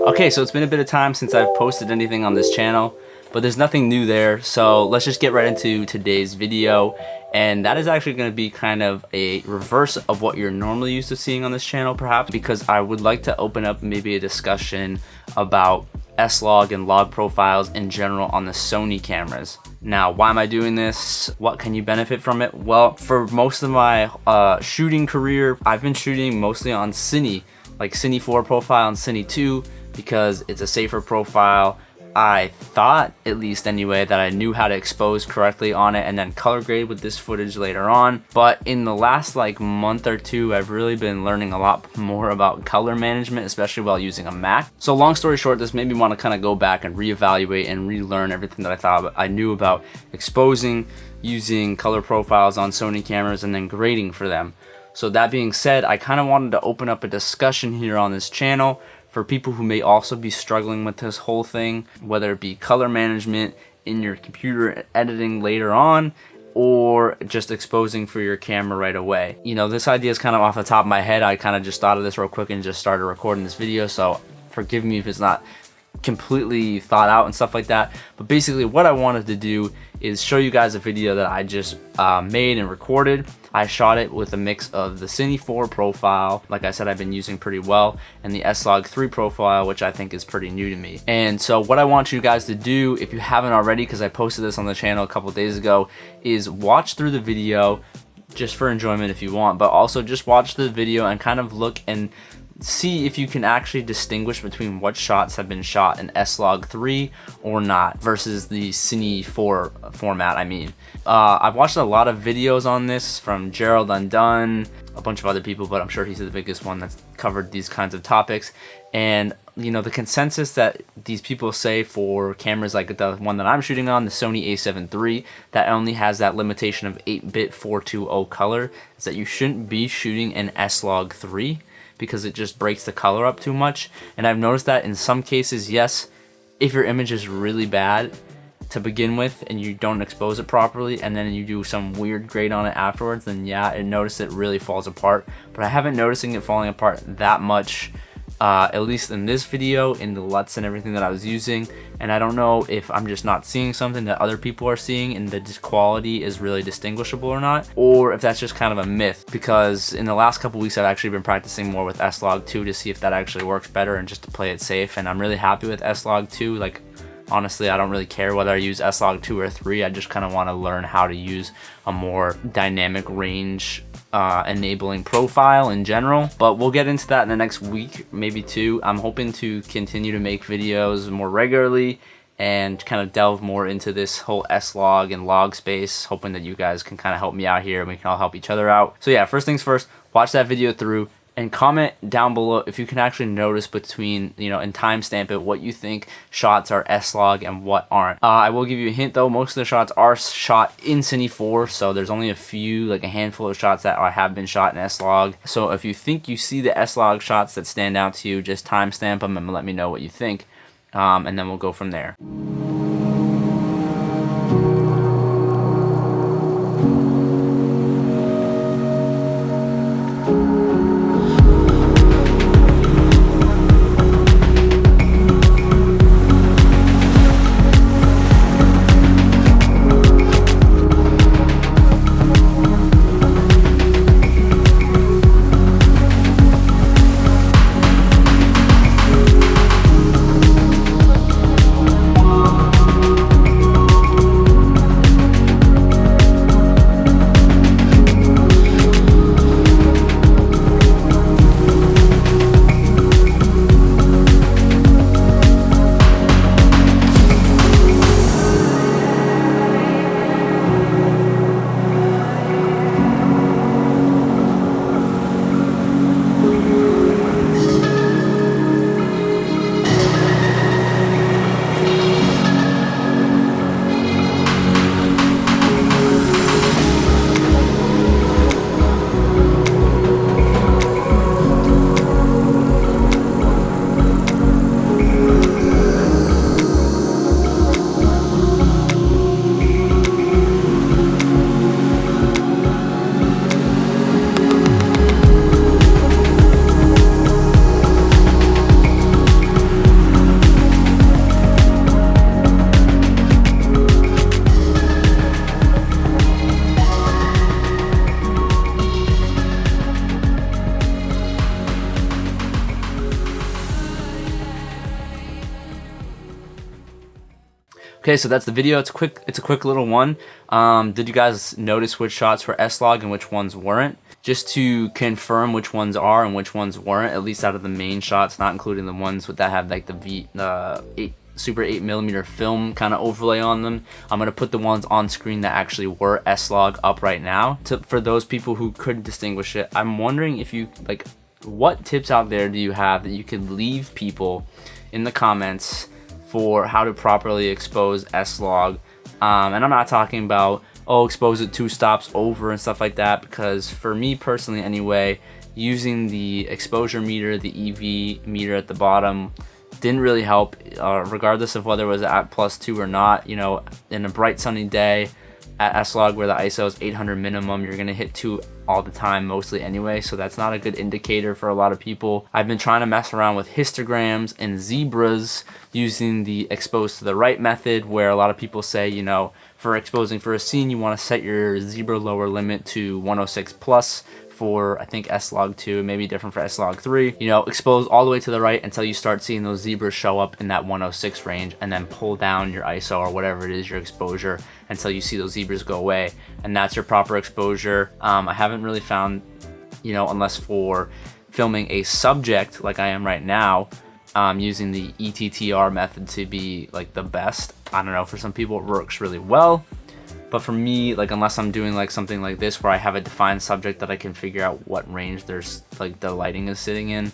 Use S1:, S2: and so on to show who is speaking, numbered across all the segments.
S1: Okay, so it's been a bit of time since I've posted anything on this channel, but there's nothing new there, so let's just get right into today's video. And that is actually going to be kind of a reverse of what you're normally used to seeing on this channel, perhaps, because I would like to open up maybe a discussion about S-Log and log profiles in general on the Sony cameras. Now, why am I doing this? What can you benefit from it? Well, for most of my shooting career, I've been shooting mostly on Cine, like Cine 4 profile and Cine 2, because it's a safer profile. I thought, at least anyway, that I knew how to expose correctly on it and then color grade with this footage later on. But in the last month or two, I've really been learning a lot more about color management, especially while using a Mac. So long story short, this made me want to kind of go back and reevaluate and relearn everything that I thought I knew about exposing, using color profiles on Sony cameras, and then grading for them. So that being said, I kind of wanted to open up a discussion here on this channel for people who may also be struggling with this whole thing, whether it be color management in your computer editing later on, or just exposing for your camera right away. You know, this idea is kind of off the top of my head. I kind of just thought of this real quick and just started recording this video, so forgive me if it's not completely thought out and stuff like that. But basically what I wanted to do is show you guys a video that I just made and recorded. I shot it with a mix of the Cine 4 profile, like I said, I've been using pretty well, and the S-Log 3 profile, which I think is pretty new to me. And so what I want you guys to do, if you haven't already, because I posted this on the channel a couple days ago, is watch through the video just for enjoyment if you want, but also just watch the video and kind of look and see if you can actually distinguish between what shots have been shot in S-Log 3 or not versus the Cine 4 format. I've watched a lot of videos on this from Gerald Undone, a bunch of other people, but I'm sure he's the biggest one that's covered these kinds of topics. And you know, the consensus that these people say for cameras like the one that I'm shooting on, the Sony a7 III, that only has that limitation of 8-bit 420 color, is that you shouldn't be shooting in S-Log 3 because it just breaks the color up too much. And I've noticed that in some cases, yes, if your image is really bad to begin with and you don't expose it properly and then you do some weird grade on it afterwards, then yeah, I notice it really falls apart. But I haven't noticing it falling apart that much, at least in this video, in the LUTs and everything that I was using. And I don't know if I'm just not seeing something that other people are seeing and the quality is really distinguishable or not, or if that's just kind of a myth, because in the last couple weeks I've actually been practicing more with S-Log 2 to see if that actually works better and just to play it safe. And I'm really happy with S-Log 2. Like, honestly, I don't really care whether I use S-Log 2 or 3. I just kind of want to learn how to use a more dynamic range enabling profile in general. But we'll get into that in the next week, maybe two. I'm hoping to continue to make videos more regularly and kind of delve more into this whole S-Log and log space, hoping that you guys can kind of help me out here and we can all help each other out. So yeah, first things first, watch that video through and comment down below if you can actually notice between, you know, and timestamp it, what you think shots are S-Log and what aren't. I will give you a hint though, most of the shots are shot in Cine 4, so there's only a few, like a handful of shots that have been shot in S-Log. So if you think you see the S-Log shots that stand out to you, just timestamp them and let me know what you think, and then we'll go from there. Okay, so that's the video. It's a quick little one. Did you guys notice which shots were S-Log and which ones weren't? Just to confirm which ones are and which ones weren't, at least out of the main shots, not including the ones that have like the Super 8mm film kind of overlay on them. I'm gonna put the ones on screen that actually were S-Log up right now. For those people who couldn't distinguish it, I'm wondering if you like, what tips out there do you have that you could leave people in the comments for how to properly expose S-Log? And I'm not talking about, oh, expose it 2 stops over and stuff like that, because for me personally anyway, using the exposure meter, the EV meter at the bottom, didn't really help, regardless of whether it was at +2 or not. You know, in a bright sunny day at S-Log where the ISO is 800 minimum, you're gonna hit 2 all the time mostly anyway, so that's not a good indicator for a lot of people. I've been trying to mess around with histograms and zebras using the expose to the right method, where a lot of people say, you know, for exposing for a scene, you want to set your zebra lower limit to 106 plus for, I think, S-Log 2, maybe different for S-Log 3. You know, expose all the way to the right until you start seeing those zebras show up in that 106 range, and then pull down your ISO or whatever it is, your exposure, until you see those zebras go away, and that's your proper exposure. I haven't really found, you know, unless for filming a subject like I am right now, using the ETTR method to be like the best. I don't know, for some people it works really well, but for me, like, unless I'm doing like something like this where I have a defined subject that I can figure out what range there's like the lighting is sitting in,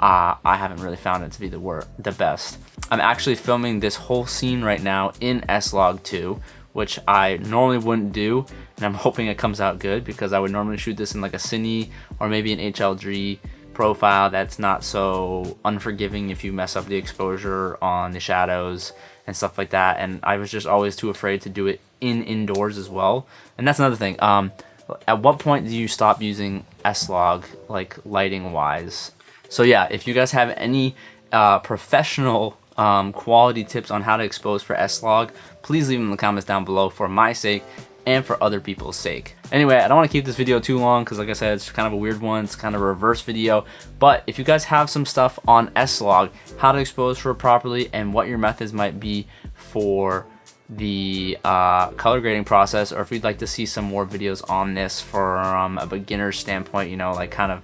S1: I haven't really found it to be the best. I'm actually filming this whole scene right now in S-Log 2, which I normally wouldn't do, and I'm hoping it comes out good, because I would normally shoot this in like a Cine or maybe an HLG profile that's not so unforgiving if you mess up the exposure on the shadows and stuff like that, and I was just always too afraid to do it indoors as well. And that's another thing. At what point do you stop using S-Log, like lighting wise? So yeah, if you guys have any professional quality tips on how to expose for S-Log, please leave them in the comments down below for my sake and for other people's sake. Anyway, I don't want to keep this video too long, because like I said, it's kind of a weird one. It's kind of a reverse video, but if you guys have some stuff on S-Log, how to expose for it properly, and what your methods might be for the color grading process, or if you'd like to see some more videos on this from a beginner standpoint, you know, like kind of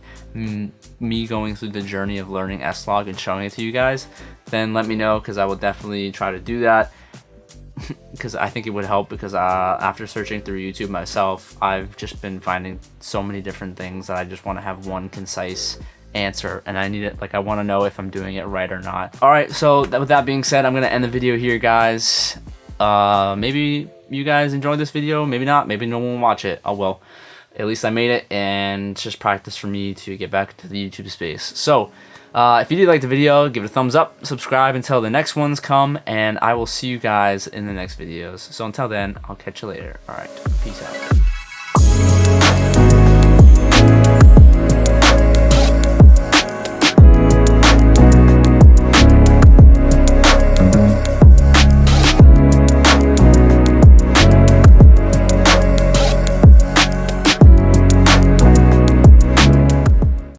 S1: me going through the journey of learning S-Log and showing it to you guys, then let me know, because I will definitely try to do that. Because I think it would help, because after searching through YouTube myself, I've just been finding so many different things that I just want to have one concise answer, and I need it, like, I want to know if I'm doing it right or not. Alright, so with that being said, I'm going to end the video here, guys. Maybe you guys enjoyed this video, maybe not, maybe no one will watch it. Oh well, at least I made it, and it's just practice for me to get back to the YouTube space. So if you did like the video, give it a thumbs up, subscribe until the next ones come, and I will see you guys in the next videos. So until then, I'll catch you later. Alright, peace out.